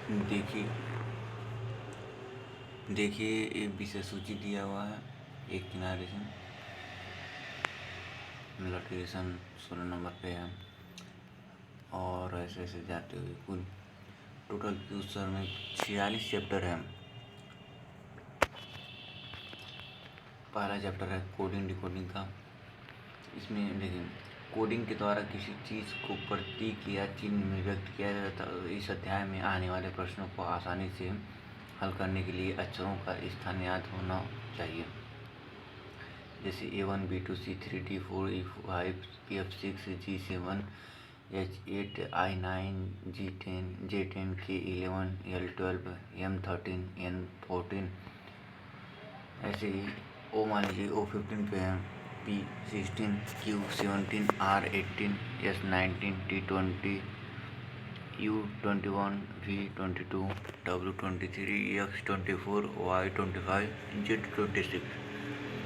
देखिए देखिए एक विषय सूची दिया हुआ है एक किनारे से, नोटिफिकेशन 16 नंबर पे है और ऐसे ऐसे जाते हुए कुल टोटल फ्यूचर में 46 चैप्टर है। पहला चैप्टर है कोडिंग डिकोडिंग का। इसमें देखिए कोडिंग के द्वारा किसी चीज़ को प्रतीक या चिन्ह में व्यक्त किया जाता है। इस अध्याय में आने वाले प्रश्नों को आसानी से हल करने के लिए अक्षरों का स्थान याद होना चाहिए, जैसे A1 B2 C3 D4 E5 F6 G7 H8 I9 G10 J10 K11 L12 M13 N14। ऐसे ही O मान लीजिए O15 पे है P16 Q17 R18 S19 T20 U21 V22 W23 X24 Y25 Z26।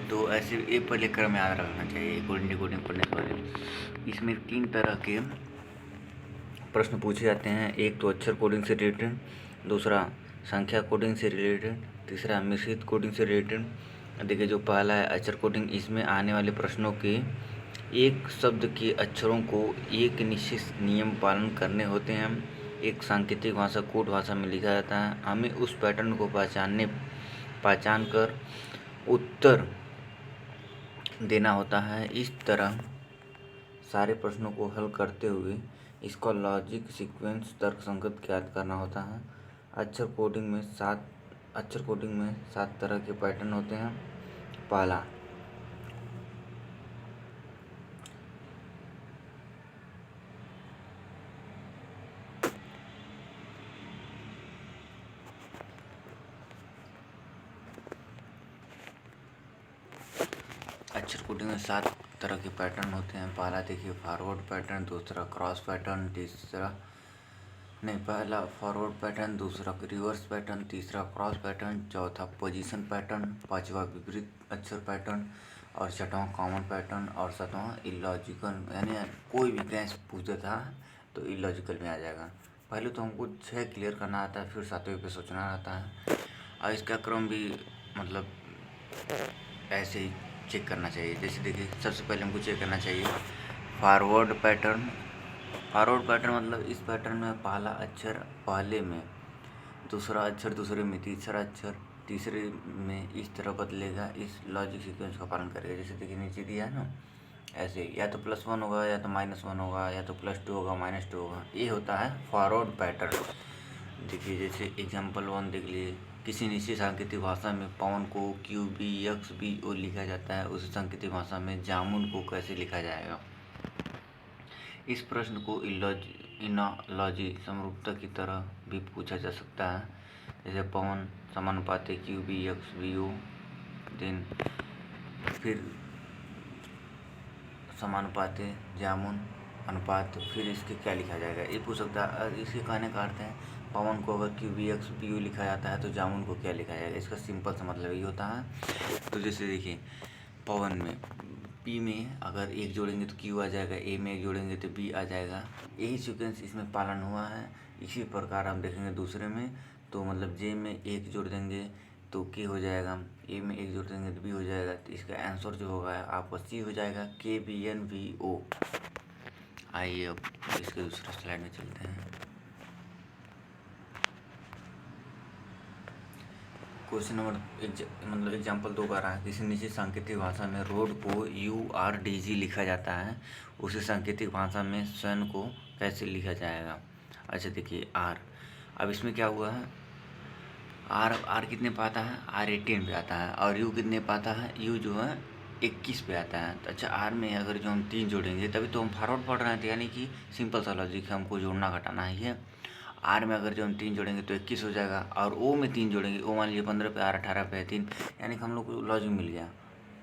तो ऐसे ये पहले क्रम याद रखना चाहिए कोडिंग डिकोडिंग पढ़ने से पहले। इसमें 3 तरह के प्रश्न पूछे जाते हैं। एक तो अक्षर कोडिंग से रिलेटेड, दूसरा संख्या कोडिंग से रिलेटेड, तीसरा मिश्रित कोडिंग से रिलेटेड। देखिए जो पहला है अक्षर कोडिंग, इसमें आने वाले प्रश्नों के एक शब्द के अक्षरों को एक निश्चित नियम पालन करने होते हैं। एक सांकेतिक भाषा कोड भाषा में लिखा जाता है। हमें उस पैटर्न को पहचान कर उत्तर देना होता है। इस तरह सारे प्रश्नों को हल करते हुए इसका लॉजिक सीक्वेंस तर्कसंगत ज्ञात करना होता है। अक्षर कोडिंग में 7 तरह के पैटर्न होते हैं। पहला अक्षर कोडिंग में 7 तरह के पैटर्न होते हैं। पहला देखिए फॉरवर्ड पैटर्न, दूसरा क्रॉस पैटर्न, पहला फॉरवर्ड पैटर्न, दूसरा रिवर्स पैटर्न, तीसरा क्रॉस पैटर्न, चौथा पोजीशन पैटर्न, पांचवा विपरीत अक्षर पैटर्न और छठवां कॉमन पैटर्न और सातवां इलॉजिकल। यानी कोई भी गैस पूछ देता है तो इलॉजिकल में आ जाएगा। पहले तो हमको 6 क्लियर करना आता है, फिर 7वें पे सोचना आता है और इसका क्रम भी मतलब ऐसे ही चेक करना चाहिए। जैसे देखिए सबसे पहले हमको चेक करना चाहिए फॉरवर्ड पैटर्न। फॉरवर्ड पैटर्न मतलब इस पैटर्न में पहला अक्षर पहले में, दूसरा अक्षर दूसरे में, तीसरा अक्षर तीसरे में इस तरह बदलेगा, इस लॉजिक सीक्वेंस का पालन करेगा। जैसे देखिए नीचे दिया है ना, ऐसे या तो +1 होगा या तो -1 होगा या तो +2 होगा -2 होगा। ये होता है फॉरवर्ड पैटर्न। देखिए जैसे एग्जाम्पल 1 देख लीजिए, किसी निश्चित सांकेतिक भाषा में पवन को QBXBO लिखा जाता है, उसी सांकेतिक भाषा में जामुन को कैसे लिखा जाएगा। इस प्रश्न को इनोलॉजी समरूपता की तरह भी पूछा जा सकता है। जैसे पवन समानुपाती QBXBO, देन फिर समानुपाती जामुन अनुपात, फिर इसके क्या लिखा जाएगा ये पूछ सकता है। इसके कहने का अर्थ है पवन को अगर QBXBO लिखा जाता है तो जामुन को क्या लिखा जाएगा। इसका सिंपल सा मतलब ये होता है। तो जैसे देखिए पवन में P में अगर 1 जोड़ेंगे तो Q आ जाएगा, A में 1 जोड़ेंगे तो B आ जाएगा। यही सीक्वेंस इसमें पालन हुआ है। इसी प्रकार हम देखेंगे दूसरे में, तो मतलब J में 1 जोड़ देंगे तो K हो जाएगा, A में 1 जोड़ देंगे तो B हो जाएगा। तो इसका आंसर जो होगा आपका C हो जाएगा, KBNVO। आइए अब इसके दूसरे स्लाइड में चलते हैं। क्वेश्चन नंबर मतलब एग्जाम्पल 2 का रहा है। किसी निश्चित सांकेतिक भाषा में रोड को URDG लिखा जाता है, उसी सांकेतिक भाषा में स्वर्ण को कैसे लिखा जाएगा। अच्छा देखिए R, अब इसमें क्या हुआ है, R कितने पे आता है, R 18 पे आता है और U कितने पे आता है, U जो है 21 पे आता है। तो अच्छा R में अगर जो हम 3 जोड़ेंगे तभी तो हम फॉरवर्ड पढ़ रहे हैं, तो यानी कि सिंपल सा लॉजिक है, हमको जोड़ना घटाना ही है। R में अगर जो हम 3 जोड़ेंगे तो 21 हो जाएगा और O में 3 जोड़ेंगे, O मान लीजिए 15 पे, R 18 पे है 3, यानी कि हम लोग को लॉजिक मिल गया।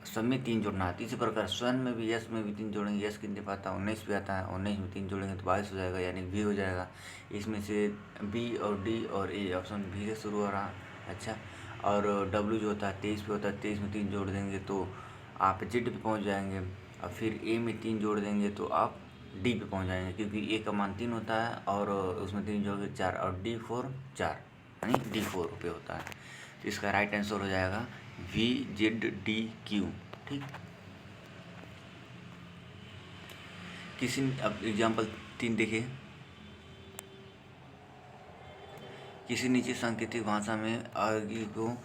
सब में 3 जोड़ना है। इसी प्रकार स्वर्ण में भी S में भी 3 जोड़ेंगे, S कितने पे आता है 19 पे आता है, 19 में 3 जोड़ेंगे तो 22 हो जाएगा, यानी V हो जाएगा। इसमें से B और D और A ऑप्शन B से शुरू हो रहा। अच्छा और W जो होता है 23 पे होता है, 23 में 3 जोड़ देंगे तो आप Z पे पहुँच जाएंगे और फिर A में 3 जोड़ देंगे तो आप डी पे पहुंच जाएंगे, क्योंकि ए का मान 3 होता है और उसमें 3 जोड़े 4 और D4 4, यानी D4 पे होता है। तो इसका राइट आंसर हो जाएगा VZDQ। ठीक, किसी अब एग्जाम्पल 3 देखिए। किसी निजी सांकेतिक भाषा में आगे को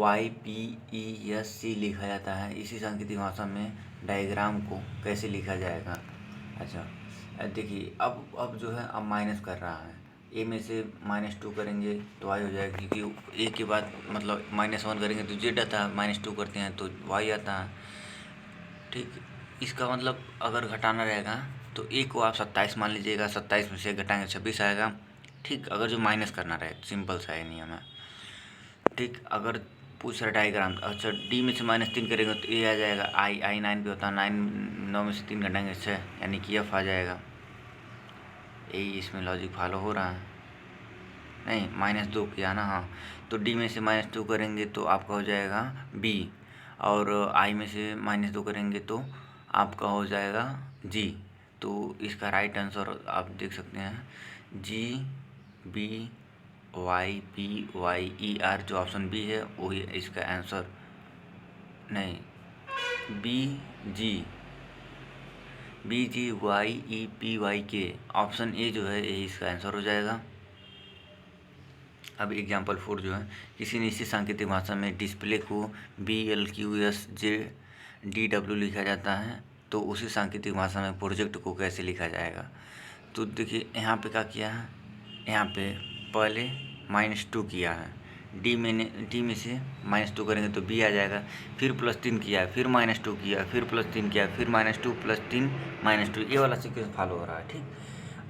YPESC लिखा जाता है, इसी सांकेतिक भाषा में डायग्राम को कैसे लिखा जाएगा। अच्छा देखिए, अब जो है अब माइनस कर रहा है, ए में से -2 करेंगे तो y हो जाएगा, क्योंकि ए के बाद मतलब -1 करेंगे तो z आता है, -2 करते हैं तो y आता है। ठीक, इसका मतलब अगर घटाना रहेगा तो ए को आप 27 मान लीजिएगा, 27 में से घटाएंगे 26 आएगा। ठीक, अगर जो माइनस करना रहे, सिंपल सा है नियम है। ठीक, अगर पूछ रहा डायग्राम, अच्छा डी में से -3 करेंगे तो ए आ जाएगा, आई 9 पे होता है, 9 में से 3 घटाएंगे 6, यानी कि एफ आ जाएगा। यही इसमें लॉजिक फॉलो हो रहा है। नहीं, -2 किया ना, हाँ, तो डी में से -2 करेंगे तो आपका हो जाएगा बी, और आई में से -2 करेंगे तो आपका हो जाएगा जी। तो इसका राइट आंसर आप देख सकते हैं GBYPYER, जो ऑप्शन बी है वही इसका आंसर। नहीं, BGYEPYK, ऑप्शन ए जो है यही इसका आंसर हो जाएगा। अब एग्जाम्पल 4 जो है, किसी निश्चित सांकेतिक भाषा में डिस्प्ले को BLQSJDW लिखा जाता है, तो उसी सांकेतिक भाषा में प्रोजेक्ट को कैसे लिखा जाएगा। तो देखिए यहाँ पे क्या किया है, यहाँ पे पहले -2 किया है, डी में से -2 करेंगे तो बी आ जाएगा, फिर +3 किया है, फिर -2 किया, फिर +3 किया, फिर -2 +3 -2, ये वाला सीक्वेंस फॉलो हो रहा है। ठीक,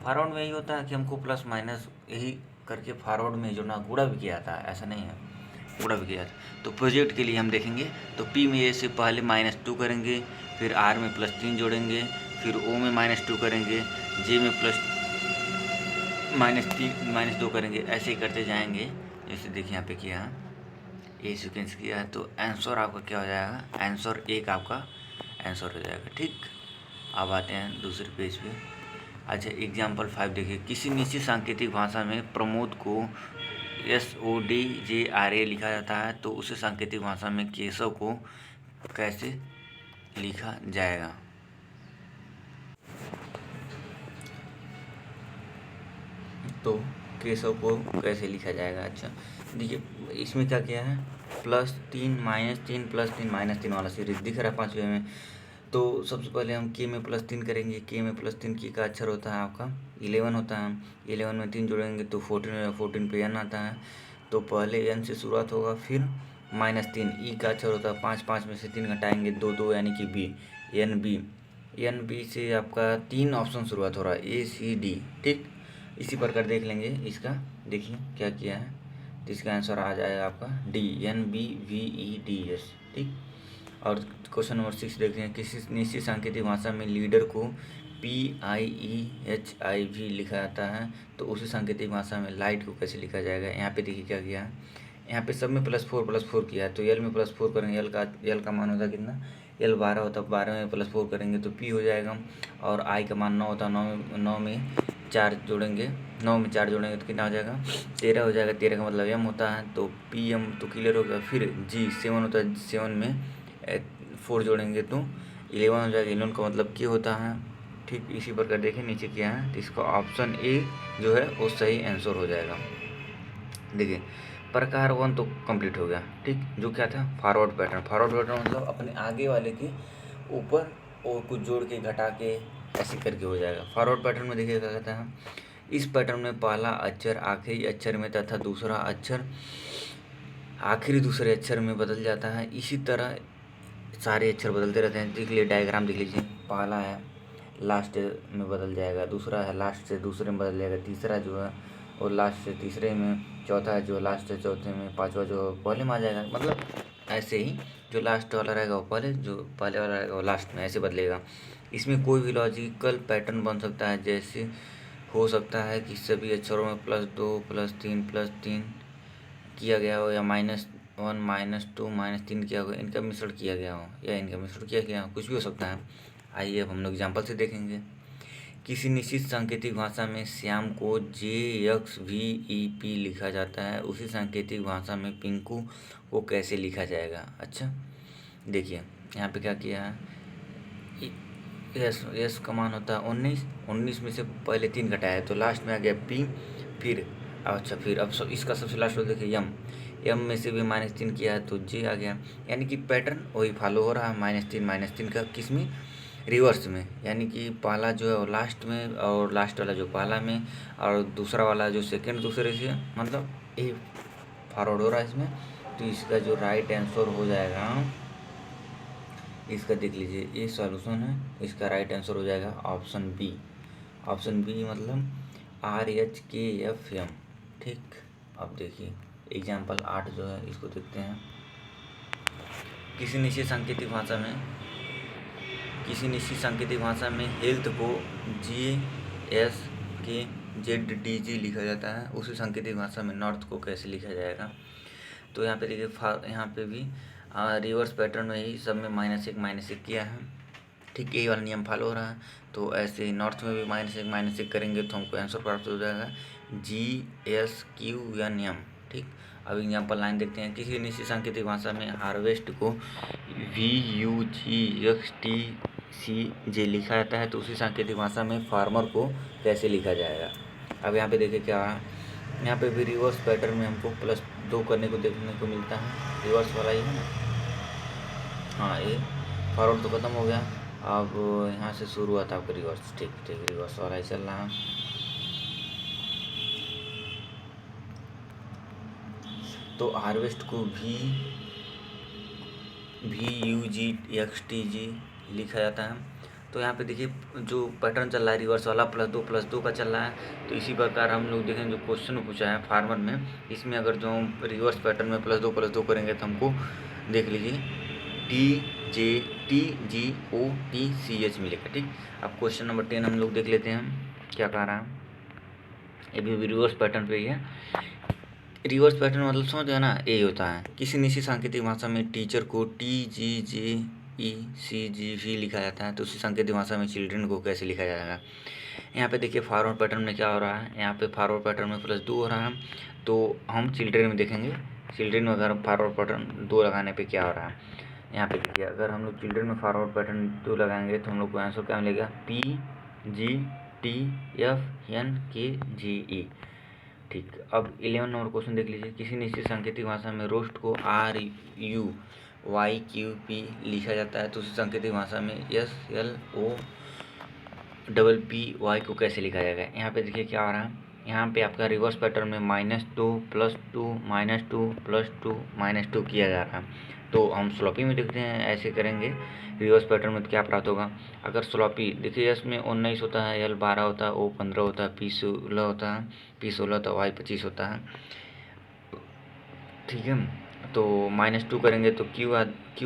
फॉरवर्ड में यही होता है कि हमको प्लस माइनस यही करके फॉरवर्ड में जो ना गुणा भी किया था, ऐसा नहीं है, गुणा भी किया था। तो प्रोजेक्ट के लिए हम देखेंगे तो पी में ए से पहले -2 करेंगे, फिर आर में +3 जोड़ेंगे, फिर ओ में -2 करेंगे, जे में -2 करेंगे, ऐसे ही करते जाएंगे। जैसे देखिए यहाँ पे किया है, ए सीक्वेंस किया है, तो आंसर आपका क्या हो जाएगा, आंसर एक आपका आंसर हो जाएगा। ठीक, अब आते हैं दूसरे पेज पे। अच्छा एग्जाम्पल 5 देखिए, किसी निश्चित सांकेतिक भाषा में प्रमोद को SODJRA लिखा जाता है, तो उसी सांकेतिक भाषा में केशव को कैसे लिखा जाएगा। तो केशव को कैसे लिखा जाएगा। अच्छा देखिए, इसमें क्या किया है, +3 -3 +3 -3 वाला सीरीज दिख रहा है 5वें में। तो सबसे पहले हम के में +3 करेंगे, के में +3 की का अक्षर होता है आपका 11 होता है, 11 में 3 जोड़ेंगे तो 14 पे n आता है। तो पहले n से शुरुआत होगा, फिर -3, ई का अक्षर होता है 5, 5 में से 3 घटाएंगे 2, 2 यानी कि बी, एन बी से आपका 3 ऑप्शन शुरुआत हो रहा है, ACD। ठीक, इसी प्रकार देख लेंगे इसका, देखिए क्या किया है, तो इसका आंसर आ जाएगा आपका DNBVEDS। ठीक, और क्वेश्चन नंबर 6 देखते हैं, किसी निश्चित सांकेतिक भाषा में लीडर को PIEHIV लिखा जाता है, तो उसी सांकेतिक भाषा में लाइट को कैसे लिखा जाएगा। यहाँ पे देखिए क्या किया है, यहाँ पे सब में +4 किया है, तो L में +4 करेंगे, L का मान होता है कितना, L 12 होता है, 12 में +4 करेंगे तो P हो जाएगा, और I का मान 9 होता है, 9 में 4 जोड़ेंगे, 9 में 4 जोड़ेंगे तो कितना हो जाएगा, 13 हो जाएगा, 13 का मतलब M होता है, तो PM तो क्लियर हो गया। फिर G 7 होता है, 7 में 4 जोड़ेंगे तो 11 हो जाएगा, 11 का मतलब क्या होता है। ठीक, इसी प्रकार देखें नीचे क्या है, तो इसका ऑप्शन ए जो है वो सही आंसर हो जाएगा। देखिए प्रकार 1 तो कंप्लीट हो गया। ठीक, जो क्या था, फॉरवर्ड पैटर्न मतलब अपने आगे वाले के ऊपर और कुछ जोड़ के घटा के ऐसे करके हो जाएगा। फॉरवर्ड पैटर्न में देखिए क्या कहता है, इस पैटर्न में पहला अक्षर आखिरी अक्षर में तथा दूसरा अक्षर आखिरी दूसरे अक्षर में बदल जाता है, इसी तरह सारे अक्षर बदलते रहते हैं। देख लीजिए डायग्राम देख लीजिए, पहला है लास्ट में बदल जाएगा, दूसरा है लास्ट से दूसरे में बदल जाएगा, तीसरा जो है वो लास्ट से तीसरे में, चौथा है जो लास्ट से चौथे में, पांचवा जो पहले में आ जाएगा। मतलब ऐसे ही जो लास्ट वाला रहेगा वो पहले, जो पहले वाला रहेगा वो लास्ट में, ऐसे बदलेगा। इसमें कोई भी लॉजिकल पैटर्न बन सकता है, जैसे हो सकता है कि सभी अक्षरों में +2 +3 किया गया हो, या -1 -2 -3 किया हो, इनका मिश्रण किया गया हो, या इनका मिश्रण किया गया हो, कुछ भी हो सकता है। आइए अब हम लोग एग्जाम्पल से देखेंगे। किसी निश्चित सांकेतिक भाषा में श्याम को JXVEP लिखा जाता है, उसी सांकेतिक भाषा में पिंकू को कैसे लिखा जाएगा। अच्छा देखिए यहाँ पे क्या किया है, यस का मान होता है 19 में से पहले 3 घटाया तो लास्ट में आ गया P, फिर अच्छा फिर अब इसका सबसे लास्ट में देखिए M में से भी -3 किया है तो J आ गया, यानी कि पैटर्न वही फॉलो हो रहा है -3 का किस में, रिवर्स में, यानी कि पहला जो है लास्ट में और लास्ट वाला जो पहला में और दूसरा वाला जो सेकंड दूसरे से, मतलब ये फॉरवर्ड हो रहा है इसमें। तो इसका जो राइट आंसर हो जाएगा, इसका देख लीजिए ये सॉल्यूशन है, इसका राइट आंसर हो जाएगा ऑप्शन बी मतलब RHKFM। ठीक, अब देखिए एग्जाम्पल 8 जो है इसको देखते हैं। किसी निश्चित सांकेतिक भाषा में हेल्थ को GSKZDG लिखा जाता है, उसी सांकेतिक भाषा में नॉर्थ को कैसे लिखा जाएगा। तो यहाँ पे देखिए यहाँ पे भी रिवर्स पैटर्न में ही सब में -1 किया है। ठीक, यही वाला नियम फॉलो हो रहा है। तो ऐसे ही नॉर्थ में भी -1 करेंगे तो हमको आंसर प्राप्त हो जाएगा GSQNM। ठीक, अब एग्जाम्पल 9 देखते हैं। किसी निश्चित सांकेतिक भाषा में हार्वेस्ट को VUGXTCJ लिखा जाता है, तो उसी सांकेतिक भाषा में फार्मर को कैसे लिखा जाएगा। अब यहाँ पे देखिए क्या है, यहाँ पे भी रिवर्स पैटर्न में हमको +2 करने को देखने को मिलता है, रिवर्स वाला ही है ना। हाँ, ये फॉरवर्ड तो ख़त्म हो गया, अब यहाँ से शुरू हुआ था आपका रिवर्स। ठीक, रिवर्स वाला ही चल रहा है। तो हार्वेस्ट को VUGXTG लिखा जाता है। तो यहाँ पे देखिए जो पैटर्न चल रहा है रिवर्स वाला +2 का चल रहा है। तो इसी प्रकार हम लोग देखें जो क्वेश्चन पूछा है फार्मर में, इसमें अगर जो हम रिवर्स पैटर्न में +2 करेंगे तो हमको देख लीजिए TGOTCH मिलेगा। ठीक, अब क्वेश्चन नंबर 10 हम लोग देख लेते हैं क्या कह रहा है। ये भी रिवर्स पैटर्न पे ही है। रिवर्स पैटर्न मतलब समझ गया ना, यही होता है। किसी निश्चित सांकेतिक भाषा में टीचर को TGJECGV लिखा जाता है, तो उसी सांकेतिक भाषा में चिल्ड्रन को कैसे लिखा जाएगा। यहाँ पे देखिए फॉरवर्ड पैटर्न में क्या हो रहा है, यहाँ पे फॉरवर्ड पैटर्न में +2 हो रहा है, तो हम चिल्ड्रन में देखेंगे। चिल्ड्रन में अगर फॉरवर्ड पैटर्न 2 लगाने पे क्या हो रहा है, यहाँ पे देखिए अगर हम लोग चिल्ड्रन में फॉरवर्ड पैटर्न 2 लगाएंगे तो हम लोग को आंसर क्या मिलेगा, PGTFNKGE। ठीक, अब 11 नंबर क्वेश्चन देख लीजिए। किसी निश्चित सांकेतिक भाषा में रोस्ट को RUYQP लिखा जाता है, तो उसी सांकेतिक भाषा में SLOPPY को कैसे लिखा जाएगा। यहाँ पे देखिए क्या हो रहा है, यहाँ पे आपका रिवर्स पैटर्न में -2 +2 -2 +2 -2 किया जा रहा है। तो हम स्लॉपी में देखते हैं, ऐसे करेंगे रिवर्स पैटर्न में तो क्या प्राप्त होगा। अगर स्लॉपी देखिए इसमें 19 होता है, L 12 होता है, O 15 होता है, P 16 होता है, P 16 होता है, Y 25 होता है। ठीक है, तो -2 करेंगे तो Q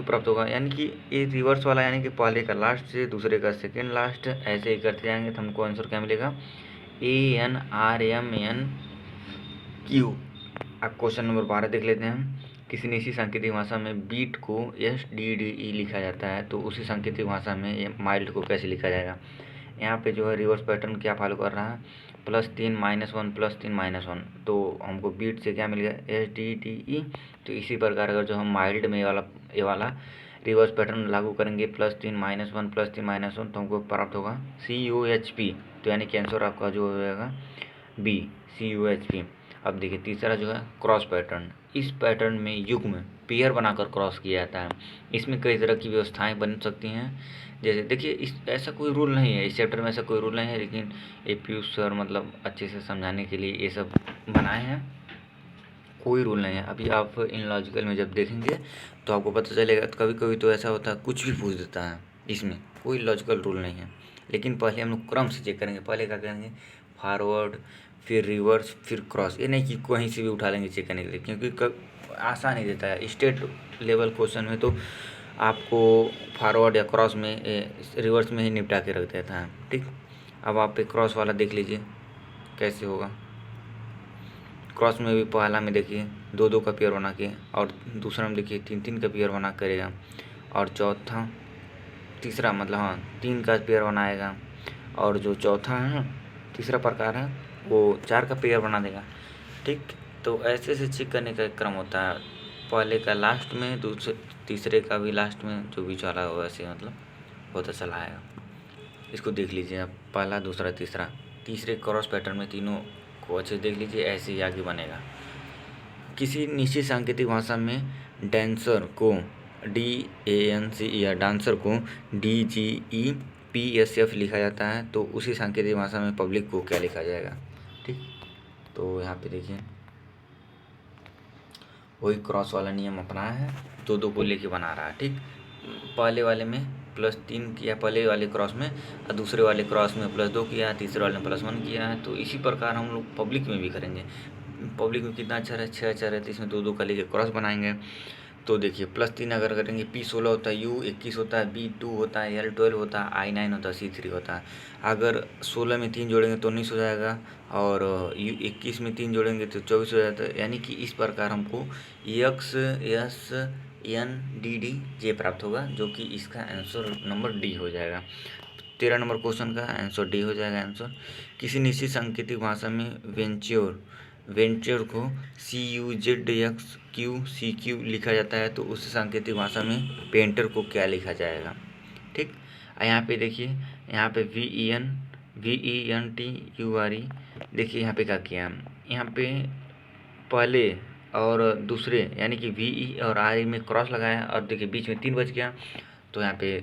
प्राप्त होगा, यानी कि ये रिवर्स वाला, यानी कि पहले का लास्ट से दूसरे का सेकेंड लास्ट, ऐसे ही करते जाएंगे तो हमको आंसर क्या मिलेगा, ANRMNQ। अब क्वेश्चन नंबर 12 देख लेते हैं। किसी निश्चित सांकेतिक भाषा में बीट को SDDE लिखा जाता है, तो उसी सांकेतिक भाषा में माइल्ड को कैसे लिखा जाएगा। यहाँ पे जो है रिवर्स पैटर्न क्या फॉलो कर रहा है, +3 -1 +3 -1, तो हमको बीट से क्या मिल गया, SDDE। तो इसी प्रकार अगर जो हम माइल्ड में ये वाला रिवर्स पैटर्न लागू करेंगे +3 -1 +3 -1, तो हमको प्राप्त होगा COHP। तो यानी कि आंसर आपका जो हो जाएगा B, COHP। अब देखिए तीसरा जो है क्रॉस पैटर्न। इस पैटर्न में युग्म पेयर बनाकर क्रॉस किया जाता है। इसमें कई तरह की व्यवस्थाएं बन सकती हैं, जैसे देखिए ऐसा कोई रूल नहीं है, इस चैप्टर में ऐसा कोई रूल नहीं है, लेकिन ये पीयूष सर मतलब अच्छे से समझाने के लिए ये सब बनाए हैं। कोई रूल नहीं है। अभी आप इन लॉजिकल में जब देखेंगे तो आपको पता चलेगा। कभी कभी तो ऐसा होता है कुछ भी पूछ देता है, इसमें कोई लॉजिकल रूल नहीं है। लेकिन पहले हम लोग क्रम से चेक करेंगे। पहले क्या करेंगे, फॉरवर्ड, फिर रिवर्स, फिर क्रॉस। ये नहीं कि कहीं से भी उठा लेंगे चेक करने के लिए, क्योंकि आसान ही देता है। स्टेट लेवल क्वेश्चन में तो आपको फॉरवर्ड या क्रॉस में रिवर्स में ही निपटा के रख देता है। ठीक, अब आप पे क्रॉस वाला देख लीजिए कैसे होगा। क्रॉस में भी पहला में देखिए 2-2 का पेयर बना के, और दूसरा में देखिए 3-3 का पेयर बना करेगा, और चौथा तीसरा मतलब 3 का पेयर बनाएगा, और जो चौथा है, तीसरा प्रकार है, वो 4 का पेयर बना देगा। ठीक, तो ऐसे से चेक करने का एक क्रम होता है, पहले का लास्ट में, दूसरे तीसरे का भी लास्ट में, जो बीच वाला हो वैसे मतलब होता चला आएगा। इसको देख लीजिए आप, पहला दूसरा तीसरा, तीसरे क्रॉस पैटर्न में तीनों को अच्छे देख लीजिए, ऐसे ही आगे बनेगा। किसी निश्चित सांकेतिक भाषा में डांसर को DANC या डांसर को DGEPSF लिखा जाता है, तो उसी सांकेतिक भाषा में पब्लिक को क्या लिखा जाएगा। ठीक, तो यहाँ पे देखिए वही क्रॉस वाला नियम अपनाया है, दो को लेके बना रहा है। ठीक, पहले वाले में +3 किया, पहले वाले क्रॉस में, और दूसरे वाले क्रॉस में +2 किया, तीसरे वाले में +1 किया है। तो इसी प्रकार हम लोग पब्लिक में भी करेंगे। पब्लिक में कितना अक्षर है, 6 अक्षर है, तो इसमें दो का लेके क्रॉस बनाएंगे। तो देखिए +3 अगर करेंगे, P16 होता है, U21 होता है, B2 होता है, L12 होता है, I9 होता है, C3 होता है। अगर 16 में 3 जोड़ेंगे तो 19 हो जाएगा, और U21 में 3 जोड़ेंगे तो 24 हो जाता है। यानी कि इस प्रकार हमको XSNDD प्राप्त होगा, जो कि इसका आंसर नंबर डी हो जाएगा। 13 नंबर क्वेश्चन का आंसर डी हो जाएगा आंसर। किसी निश्चित सांकेतिक भाषा में वेंचर को CUZXQCQ लिखा जाता है, तो उस सांकेतिक भाषा में पेंटर को क्या लिखा जाएगा। ठीक, यहाँ पे देखिए, यहाँ पे VENTURE, देखिए यहाँ पे क्या किया, यहाँ पे पहले और दूसरे यानी कि VE और RE में क्रॉस लगाया, और देखिए बीच में 3 बच गया, तो यहाँ पे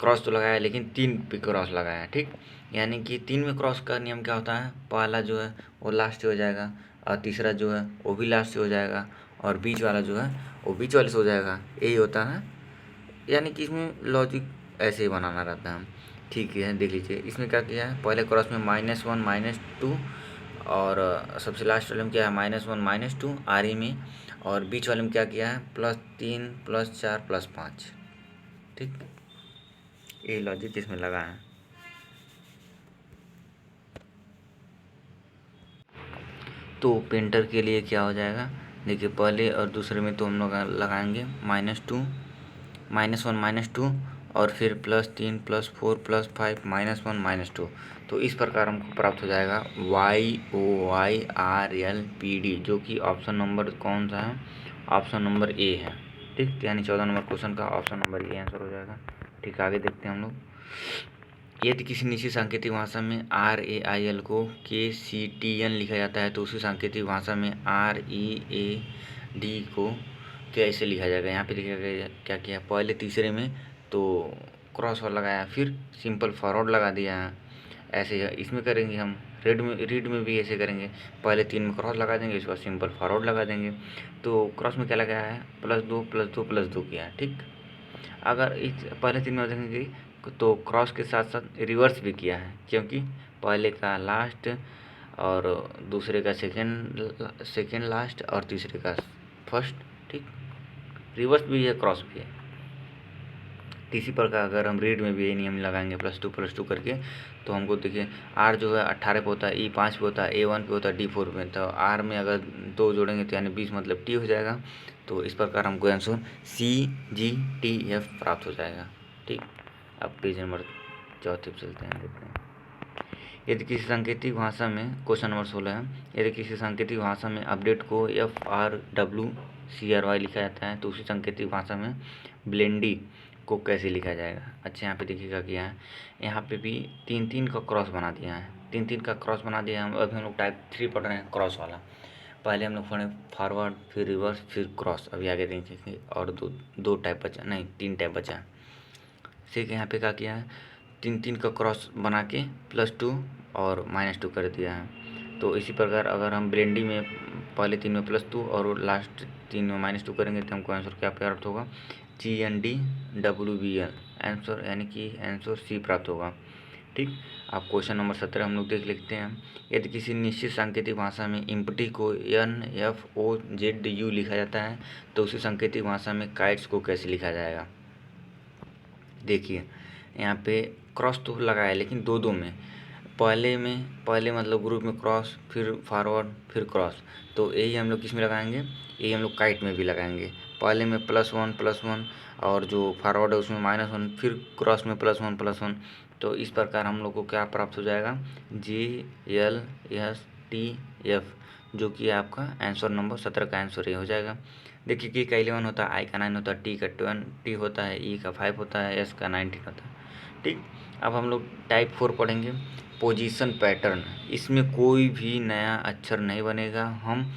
क्रॉस तो लगाया लेकिन 3 पे क्रॉस लगाया। ठीक, यानी कि 3 में क्रॉस का नियम क्या होता है, पहला जो है वो लास्ट से हो जाएगा, और तीसरा जो है वो भी लास्ट से हो जाएगा, और बीच वाला जो है वो बीच वाले से हो जाएगा। यही होता है, यानी कि इसमें लॉजिक ऐसे ही बनाना रहता है। ठीक है, देख लीजिए इसमें क्या किया है, पहले क्रॉस में -1 -2, और सबसे लास्ट वाले में क्या है -1 -2 RE में, और बीच वाले में क्या किया है +3 +4 +5। ठीक, ये लॉजिक इसमें लगा है। तो पेंटर के लिए क्या हो जाएगा, देखिए पहले और दूसरे में तो हम लोग लगाएंगे -2 -1 -2, और फिर +3 +4 +5 -1 -2। तो इस प्रकार हमको प्राप्त हो जाएगा YOYRLPD, जो कि ऑप्शन नंबर कौन सा है, ऑप्शन नंबर ए है। ठीक, यानी 14 नंबर क्वेश्चन का ऑप्शन नंबर ए आंसर हो जाएगा। ठीक, आगे देखते हैं हम लोग। यदि किसी निश्चित सांकेतिक भाषा में RAIL को KCTN लिखा जाता है, तो उसी सांकेतिक भाषा में READ को कैसे लिखा जाएगा। यहाँ पे देखिएगा क्या किया, पहले तीसरे में तो क्रॉस और लगाया, फिर सिंपल फॉरवर्ड लगा दिया है। ऐसे इसमें करेंगे हम, रीड में भी ऐसे करेंगे, पहले 3 में क्रॉस लगा देंगे, उसके बाद सिंपल फॉरवर्ड लगा देंगे। तो क्रॉस में क्या लगाया है, +2 +2 +2 किया है। ठीक, अगर इस पहले 3 में देखेंगे तो क्रॉस के साथ साथ रिवर्स भी किया है, क्योंकि पहले का लास्ट और दूसरे का सेकेंड लास्ट और तीसरे का फर्स्ट। ठीक, रिवर्स भी है, क्रॉस भी है। इसी प्रकार अगर हम रीड में भी यही नियम लगाएंगे +2 करके, तो हमको देखिए R जो है 18 पे होता है, E 5 पे होता है, A 1 पे होता है, D 4 पे। तो R में अगर 2 जोड़ेंगे तो यानी 20 मतलब T हो जाएगा। तो इस प्रकार हमको आंसर CGTF प्राप्त हो जाएगा। ठीक, अब पेज नंबर 4 पे चलते हैं, देखते हैं। यदि किसी सांकेतिक भाषा में, क्वेश्चन नंबर 16 है, यदि किसी सांकेतिक भाषा में अपडेट को FRWCRY लिखा जाता है, तो उसी सांकेतिक भाषा में ब्लेंडी को कैसे लिखा जाएगा। अच्छा, यहाँ पे देखिएगा क्या है, यहाँ पे भी 3 का क्रॉस बना दिया है, 3 का क्रॉस बना दिया है। अभी हम लोग टाइप 3 पढ़ रहे हैं, क्रॉस वाला। पहले हम लोग पढ़े फॉरवर्ड, फिर रिवर्स, फिर क्रॉस। अभी आगे देखेंगे, और दो टाइप बचा, नहीं 3 टाइप बचा है। ठीक है, यहाँ पे क्या किया है, 3 का क्रॉस बना के +2 और -2 कर दिया है। तो इसी प्रकार अगर हम ब्लेंडी में पहले 3 में +2 और लास्ट 3 में -2 करेंगे, तो हमको आंसर क्या प्राप्त होगा, GNDWBL आंसर, यानी कि आंसर सी प्राप्त होगा। ठीक, अब क्वेश्चन नंबर 17 हम लोग देख लेते हैं। यदि किसी निश्चित सांकेतिक भाषा में इम्पटी को NFOZU लिखा जाता है, तो उसी सांकेतिक भाषा में काइट्स को कैसे लिखा जाएगा। देखिए यहाँ पे क्रॉस तो लगाया, लेकिन दो में, पहले मतलब ग्रुप में क्रॉस, फिर फॉरवर्ड, फिर क्रॉस। तो यही हम लोग किस में लगाएंगे, यही हम लोग काइट में भी लगाएंगे। पहले में +1 +1, और जो फॉरवर्ड है उसमें -1, फिर क्रॉस में +1 +1, तो इस प्रकार हम लोग को क्या प्राप्त हो जाएगा, GLSTF, जो कि आपका आंसर नंबर 17 का आंसर ये हो जाएगा। देखिए कि का 11 होता है, I का 9 होता है, T का 20 होता है, E का 5 होता है, S का 19 होता है। ठीक, अब हम लोग टाइप 4 पढ़ेंगे, पोजीशन पैटर्न। इसमें कोई भी नया अक्षर नहीं बनेगा, हम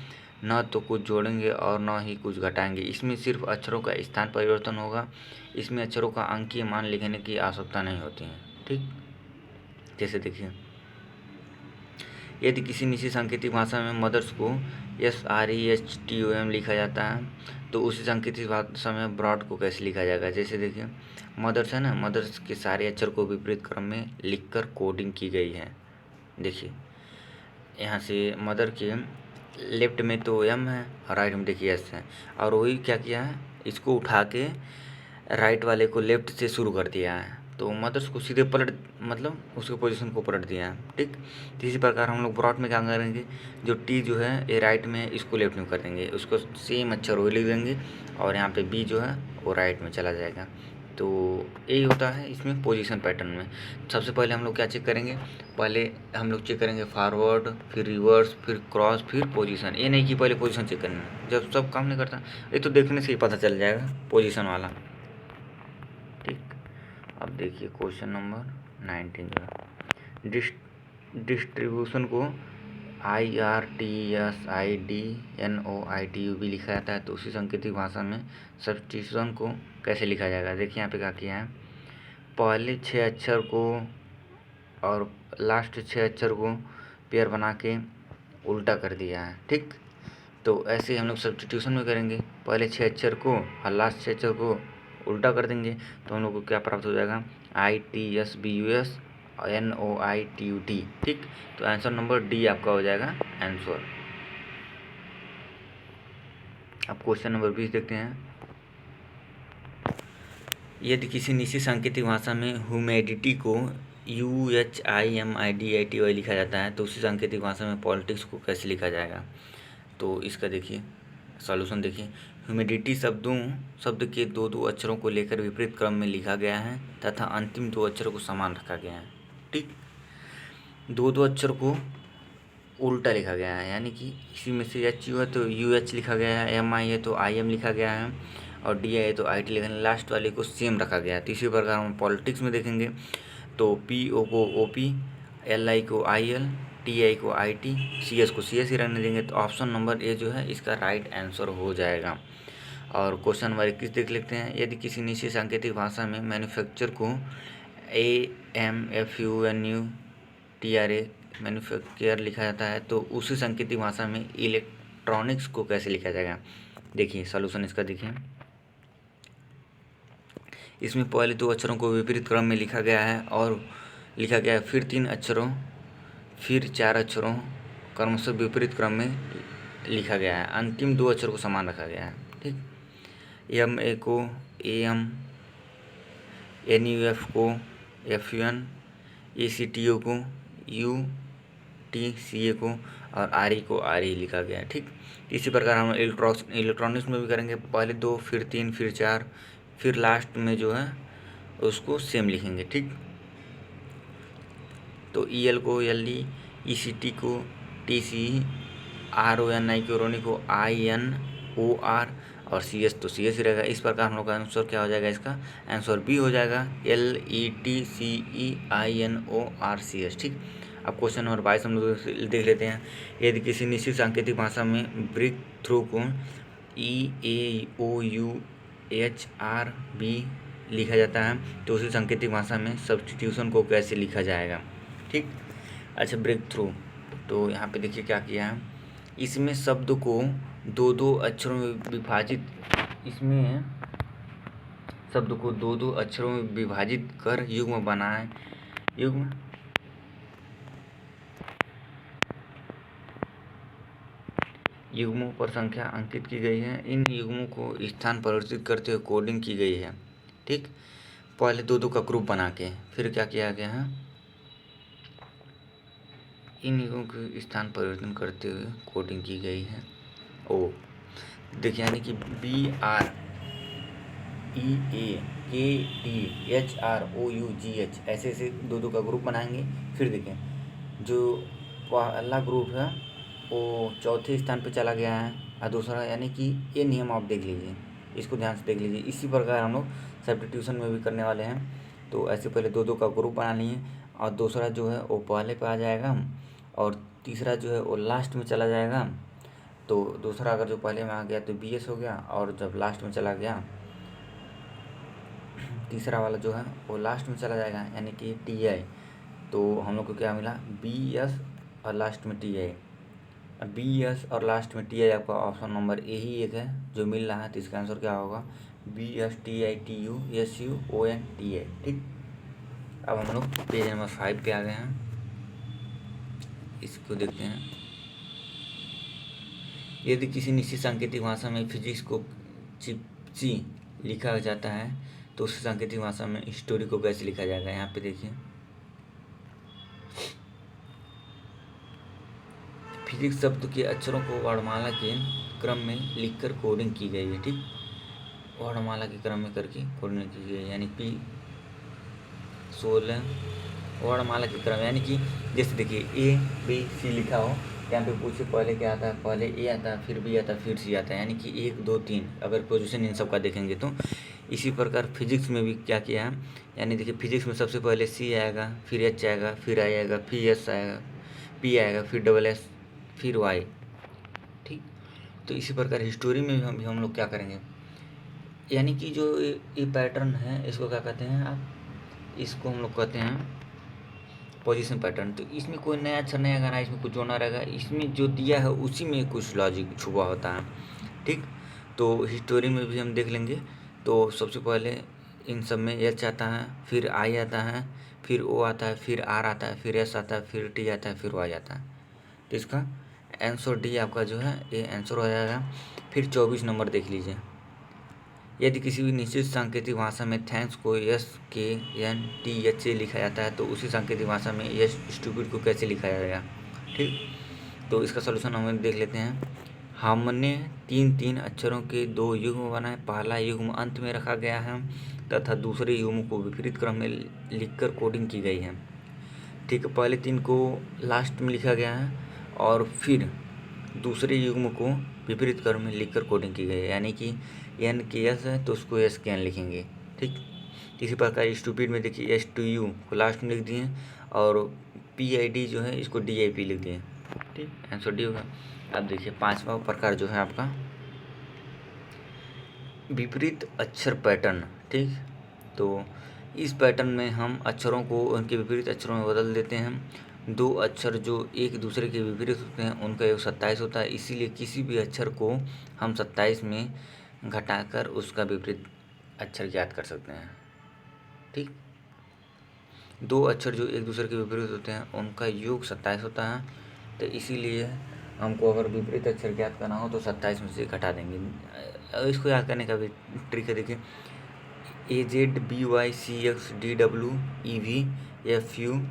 न तो कुछ जोड़ेंगे और न ही कुछ घटाएंगे। इसमें सिर्फ अक्षरों का स्थान परिवर्तन होगा। इसमें अक्षरों का अंकीय मान लिखने की आवश्यकता नहीं होती है। ठीक, जैसे देखिए, यदि किसी निश्चित सांकेतिक भाषा में मदर्स को SREHTOM लिखा जाता है, तो उसी सांकेतिक भाषा में ब्रॉड को कैसे लिखा जाएगा। जैसे देखिए, मदर्स है ना, मदर्स के सारे अक्षर को विपरीत क्रम में लिखकर कोडिंग की गई है। देखिए यहाँ से मदर के लेफ्ट में तो M है और राइट में देखिए S है, और वही क्या किया है, इसको उठा के राइट वाले को लेफ्ट से शुरू कर दिया है, तो मदर्स को सीधे पलट, मतलब उसके पोजीशन को पलट दिया है। ठीक, तो इसी प्रकार हम लोग ब्रॉड में क्या करेंगे, जो T जो है ये राइट में है, इसको लेफ्ट में कर देंगे, उसको सेम अक्षर वही लिख देंगे, और यहाँ पे B जो है वो राइट में चला जाएगा। तो यही होता है इसमें पोजीशन पैटर्न में। सबसे पहले हम लोग क्या चेक करेंगे, पहले हम लोग चेक करेंगे फॉरवर्ड, फिर रिवर्स, फिर क्रॉस, फिर पोजीशन। ये नहीं कि पहले पोजीशन चेक करना है, जब सब काम नहीं करता, ये तो देखने से ही पता चल जाएगा पोजीशन वाला। ठीक, अब देखिए क्वेश्चन नंबर 19 जो है, डिस्ट्रीब्यूशन को IRTSIDNOITU भी लिखा जाता है, तो उसी सांकेतिक भाषा में सब्स्टिट्यूशन को कैसे लिखा जाएगा। देखिए यहाँ पे क्या किया है, पहले 6 अक्षर को और लास्ट 6 अक्षर को पेयर बना के उल्टा कर दिया है। ठीक, तो ऐसे हम लोग सब्स्टिट्यूशन में करेंगे, पहले 6 अक्षर को और लास्ट 6 अक्षर को उल्टा कर देंगे, तो हम लोग को क्या प्राप्त हो जाएगा, ITSBUSNOITUT। ठीक, तो आंसर नंबर D आपका हो जाएगा आंसर। अब क्वेश्चन नंबर 20 देखते हैं, यदि किसी निश्चित सांकेतिक भाषा में ह्यूमिडिटी को UHIMIDITY लिखा जाता है, तो उसी सांकेतिक भाषा में पॉलिटिक्स को कैसे लिखा जाएगा। तो इसका देखिए सॉल्यूशन, देखिए ह्यूमिडिटी शब्द के दो अक्षरों को लेकर विपरीत क्रम में लिखा गया है तथा अंतिम 2 अक्षरों को समान रखा गया है। ठीक, दो अक्षर को उल्टा लिखा गया है, यानी कि इसी में से HU है तो UH लिखा गया है, MI है तो IM लिखा गया है, और DI है तो IT लिखा है, लास्ट वाले को सेम रखा गया है। तो इसी प्रकार हम पॉलिटिक्स में देखेंगे तो PO को OP, LI को IL, TI को IT, CS को CS ही रहने देंगे। तो ऑप्शन नंबर A जो है इसका राइट आंसर हो जाएगा। और क्वेश्चन नंबर 21 देख लेते हैं, यदि किसी निश्चित सांकेतिक भाषा में मैन्युफैक्चर को AMFUNUTRA मैन्युफैक्चर लिखा जाता है, तो उसी सांकेतिक भाषा में इलेक्ट्रॉनिक्स को कैसे लिखा जाएगा। देखिए सॉल्यूशन इसका, देखिए इसमें पहले 2 अक्षरों को विपरीत क्रम में लिखा गया है, और लिखा गया है, फिर 3 अक्षरों, फिर 4 अक्षरों क्रमशः विपरीत क्रम में लिखा गया है, अंतिम 2 अक्षर को समान रखा गया है। ठीक, MA को AM, NUF को FUN, ACTO को UTCA को और RE को RE लिखा गया है। ठीक, इसी प्रकार हम इलेक्ट्रॉनिक्स में भी करेंगे, पहले 2, फिर 3, फिर 4, फिर लास्ट में जो है उसको सेम लिखेंगे। ठीक, तो EL को LE, ECT को TCE, RONI को रोनी को INOR, और CS तो CS ही रहेगा। इस प्रकार हम लोग का आंसर क्या हो जाएगा, इसका आंसर B हो जाएगा, LETCEINORCS। ठीक, अब क्वेश्चन नंबर 22 हम लोग देख लेते हैं, यदि किसी निश्चित सांकेतिक भाषा में ब्रेक थ्रू को EAOUHRB लिखा जाता है, तो उसी सांकेतिक भाषा में सब्स्टिट्यूशन को कैसे लिखा जाएगा। ठीक, अच्छा ब्रेक थ्रू, तो यहाँ पे देखिए क्या किया है, इसमें शब्द को 2 अक्षरों में विभाजित, इसमें शब्द को 2 अक्षरों में विभाजित कर युग्म बनाए, युग्मों पर संख्या अंकित की गई है, इन युग्मों को स्थान परिवर्तित करते हुए कोडिंग की गई है। ठीक, पहले 2 का ग्रुप बना के फिर क्या किया गया है, इन युग्मों के स्थान परिवर्तन करते हुए कोडिंग की गई है। देखिए यानी कि BREA KDHROUGH, ऐसे ऐसे दो दो का ग्रुप बनाएंगे। फिर देखें जो पहला ग्रुप है वो चौथे स्थान पे चला गया है और दूसरा, यानी कि ये नियम आप देख लीजिए, इसको ध्यान से देख लीजिए। इसी प्रकार हम लोग सब्स्टिट्यूशन में भी करने वाले हैं। तो ऐसे पहले दो दो का ग्रुप बना लिए और दूसरा जो है वो पहले पे आ जाएगा और तीसरा जो है वो लास्ट में चला जाएगा। तो दूसरा अगर जो पहले में आ गया तो BS हो गया, और जब लास्ट में चला गया तीसरा वाला जो है वो लास्ट में चला जाएगा, यानी कि TI। तो हम लोग को क्या मिला, BS और लास्ट में TI। अब BS और लास्ट में TI आपका ऑप्शन नंबर ए ही एक है जो मिल रहा है। तो इसका आंसर क्या होगा, BSTITUSUONTI। ठीक, अब हम लोग पेज नंबर 5 पे आ गए हैं, इसको देखते हैं। यदि किसी निश्चित सांकेतिक भाषा में फिजिक्स को चिपची लिखा जाता है तो उस सांकेतिक भाषा में स्टोरी को कैसे लिखा जाएगा। यहाँ पे देखिए, फिजिक्स शब्द के अक्षरों को वर्णमाला के क्रम में लिखकर कोडिंग की गई है। ठीक, वर्णमाला के क्रम में करके कोडिंग की गई है, यानी P16 वर्णमाला के क्रम, यानी कि जैसे देखिए ABC लिखा हो, यहाँ पे पूछे पहले क्या आता है, पहले A आता है, फिर B आता है, फिर C आता है, यानी कि 1 2 3 अगर पोजीशन इन सब का देखेंगे तो। इसी प्रकार फिजिक्स में भी क्या किया है, यानी देखिए फिजिक्स में सबसे पहले C आएगा, फिर H आएगा, फिर I आएगा, फिर S आएगा, P आएगा, फिर SS, फिर Y। ठीक, तो इसी प्रकार हिस्टोरी में भी हम लोग क्या करेंगे, यानी कि जो ये पैटर्न है इसको क्या कहते हैं आप, इसको हम लोग कहते हैं पोजीशन पैटर्न। तो इसमें कोई नया अक्षर नहीं आएगा ना, इसमें कुछ जोड़ना रहेगा, इसमें जो दिया है उसी में कुछ लॉजिक छुपा होता है। ठीक, तो हिस्टोरी में भी हम देख लेंगे। तो सबसे पहले इन सब में H आता है, फिर I आता है, फिर O आता है, फिर R आता है, फिर S आता है, फिर T आता है, फिर Y आता है। तो इसका आंसर D आपका जो है ये आंसर हो जाएगा। फिर 24 नंबर देख लीजिए, यदि किसी भी निश्चित सांकेतिक भाषा में थैंक्स को SKNTH से लिखा जाता है तो उसी सांकेतिक भाषा में स्टूपिड को कैसे लिखा जाएगा। ठीक, तो इसका सलूशन हम देख लेते हैं। हमने 3 अक्षरों के 2 युग्म बनाए। पहला युग्म अंत में रखा गया है तथा दूसरे युग्म को विपरीत क्रम में लिखकर कोडिंग की गई है। ठीक है, पहले 3 को लास्ट में लिखा गया है और फिर दूसरे युग्म को विपरीत क्रम में लिखकर कोडिंग की गई है, यानी कि NKS है तो उसको SKN लिखेंगे। ठीक, इसी प्रकार स्टूपिड में देखिए STU को लास्ट में लिख दिए और PID जो है इसको DIP लिख दिए। ठीक, आंसर D होगा। अब देखिए 5वां प्रकार जो है आपका विपरीत अक्षर पैटर्न। ठीक, तो इस पैटर्न में हम अक्षरों को उनके विपरीत अक्षरों में बदल देते हैं। 2 अक्षर जो एक दूसरे के विपरीत होते हैं उनका योग 27 होता है, इसीलिए किसी भी अक्षर को हम 27 में घटाकर उसका विपरीत अक्षर ज्ञात कर सकते हैं। ठीक, 2 अक्षर जो एक दूसरे के विपरीत होते हैं उनका योग 27 होता है, तो इसीलिए हमको अगर विपरीत अक्षर ज्ञात करना हो तो 27 में से घटा देंगे। इसको याद करने का भी ट्रिक है, देखिए AZBYCXDWEVFU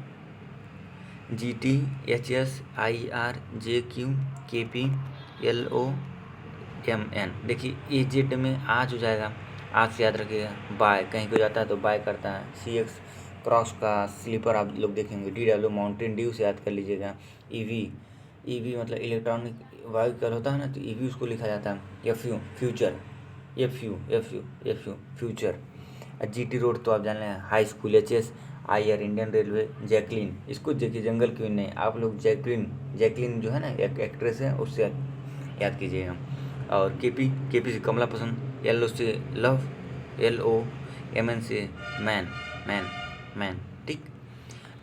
GTHSIRJQKPLOMN। देखिए AZ में आज हो जाएगा, आज से याद रखिएगा। बाय कहीं को जाता है तो बाय करता है। CX क्रॉस का स्लीपर आप लोग देखेंगे। DW माउंटेन ड्यू से याद कर लीजिएगा। EV मतलब इलेक्ट्रॉनिक व्हीकल होता है ना, तो EV उसको लिखा जाता है। FU future, FU future. GT road तो आप जान लें, high school. HSIR Indian railway. Jacqueline, इसको देखिए जंगल क्यों नहीं, आप लोग जैकलिन जो है ना एक एक्ट्रेस है, उससे याद कीजिएगा। और KP से कमला पसंद। LO से लव, LOMN से मैन। ठीक,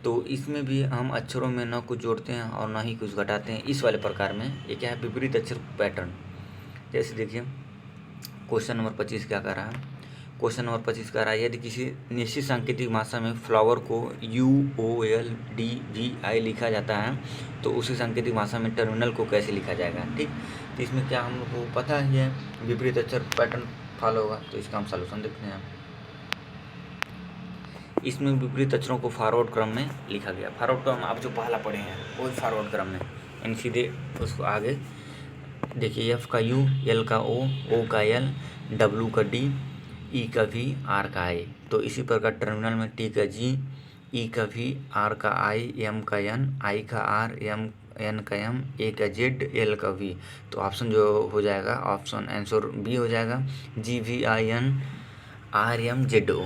तो इसमें भी हम अक्षरों में न कुछ जोड़ते हैं और ना ही कुछ घटाते हैं। इस वाले प्रकार में ये क्या है, विपरीत अक्षर पैटर्न। जैसे देखिए क्वेश्चन नंबर 25 क्या कर रहा है, क्वेश्चन नंबर 25 कह रहा है यदि किसी निश्चित सांकेतिक भाषा में फ्लावर को UOLDVI लिखा जाता है तो उसी सांकेतिक भाषा में टर्मिनल को कैसे लिखा जाएगा। ठीक, तो इसमें क्या हम लोग को पता ही है विपरीत अक्षर पैटर्न फॉलो होगा, तो इसका हम सॉल्यूशन देखते हैं। इसमें विपरीत अक्षरों को फॉरवर्ड क्रम में लिखा गया। फॉरवर्ड क्रम आप जो पहला पढ़े हैं वही फॉरवर्ड क्रम में, यानी सीधे उसको आगे देखिए। F का U, L का O का L, W का D, ई का वी आर का आई। तो इसी प्रकार टर्मिनल में टी का जी, ई का वी, आर का आई, एम का एन, आई का आर, एन का एम, ए का जेड, एल का वी। तो ऑप्शन जो हो जाएगा, ऑप्शन आंसर बी हो जाएगा, G V I N R M Z O.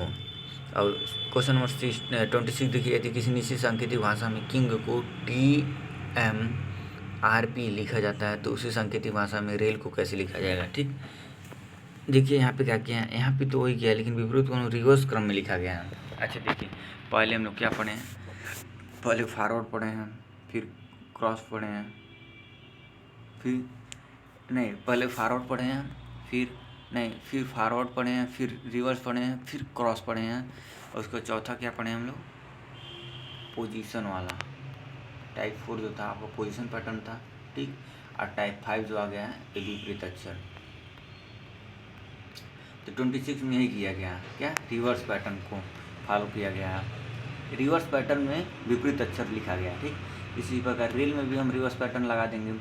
और क्वेश्चन नंबर 26 देखिए, यदि किसी निश्चित सांकेतिक भाषा में किंग को टी एम आर पी लिखा जाता है तो उसी सांकेतिक भाषा में रेल को कैसे लिखा जाएगा। ठीक, देखिए यहाँ पे क्या किया है, यहाँ पे तो वही किया है लेकिन विपरीत को रिवर्स क्रम में लिखा गया है। अच्छा देखिए, पहले हम लोग क्या पढ़े हैं, पहले फॉरवर्ड पढ़े हैं, फिर क्रॉस पढ़े हैं, फिर नहीं पहले फॉरवर्ड पढ़े हैं, फिर फॉरवर्ड पढ़े हैं, फिर रिवर्स पढ़े हैं, फिर क्रॉस पढ़े हैं, और उसका चौथा क्या पढ़े हम लोग, पोजीशन वाला। टाइप 4 जो था आपका पोजीशन पैटर्न था। ठीक, और टाइप 5 जो आ गया है ये विपरीत अक्षर। तो 26 में यही किया गया, क्या रिवर्स पैटर्न को फॉलो किया गया है। रिवर्स पैटर्न में विपरीत अक्षर लिखा गया। ठीक, इसी प्रकार रेल में भी हम रिवर्स पैटर्न लगा देंगे।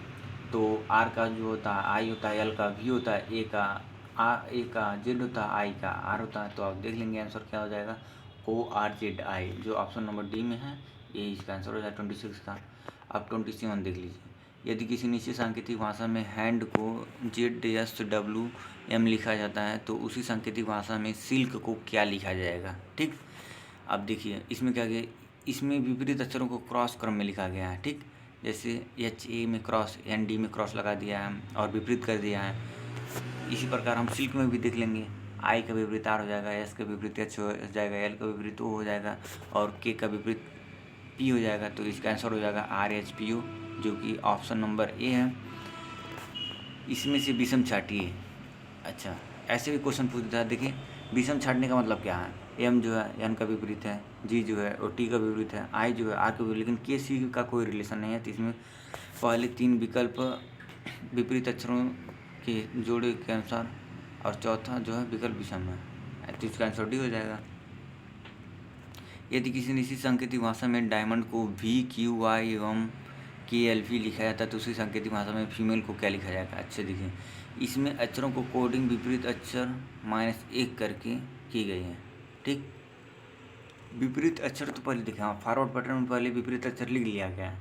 तो आर का जो होता है आई होता है, एल का वी होता है, ए का जेड होता है, आई का आर होता है। तो आप देख लेंगे आंसर क्या हो जाएगा, ओ आर जेड आई, जो ऑप्शन नंबर डी में है ये इसका आंसर हो जाएगा 26 का। अब 27 देख लीजिए, यदि किसी निश्चित सांकेतिक भाषा में हैंड को ZSWM लिखा जाता है तो उसी सांकेतिक भाषा में सिल्क को क्या लिखा जाएगा। ठीक, अब देखिए इसमें क्या किया, इसमें विपरीत अक्षरों को क्रॉस क्रम में लिखा गया है। ठीक, जैसे HA में क्रॉस, ND में क्रॉस लगा दिया है और विपरीत कर दिया है। इसी प्रकार हम सिल्क में भी देख लेंगे, आई का विपरीत आर हो जाएगा, एस का विपरीत एच हो जाएगा, एल का विपरीत ओ हो जाएगा और के का विपरीत पी हो जाएगा। तो इसका आंसर हो जाएगा RHPO, जो कि ऑप्शन नंबर ए है। इसमें से विषम छाटिए। अच्छा, ऐसे भी क्वेश्चन पूछता है। देखिए विषम छाटने का मतलब क्या है, एम जो है एन का विपरीत है, जी जो है और टी का विपरीत है, आई जो है आर का विपरीत, लेकिन के सी का कोई रिलेशन नहीं है। तो इसमें पहले 3 विकल्प विपरीत अक्षरों के जोड़े के अनुसार और चौथा जो है विकल्प विषम है। तो इसका आंसर डी हो जाएगा। यदि किसी निश्चित सांकेतिक भाषा में डायमंड को VQY एवं KLV लिखा जाता है तो उसी सांकेतिक भाषा में फीमेल को क्या लिखा जाएगा। अच्छा देखिए, इसमें अक्षरों को कोडिंग विपरीत अक्षर -1 करके की गई है। ठीक, विपरीत अक्षर तो पहले दिखा, फॉरवर्ड पैटर्न में पहले विपरीत अक्षर लिख लिया गया है,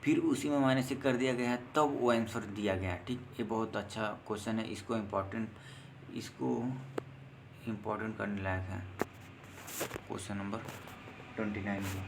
फिर उसी में -1 कर दिया गया है, तब वो आंसर दिया गया है। ठीक, ये बहुत अच्छा क्वेश्चन है, इसको इम्पोर्टेंट करने लायक है। क्वेश्चन नंबर 29 में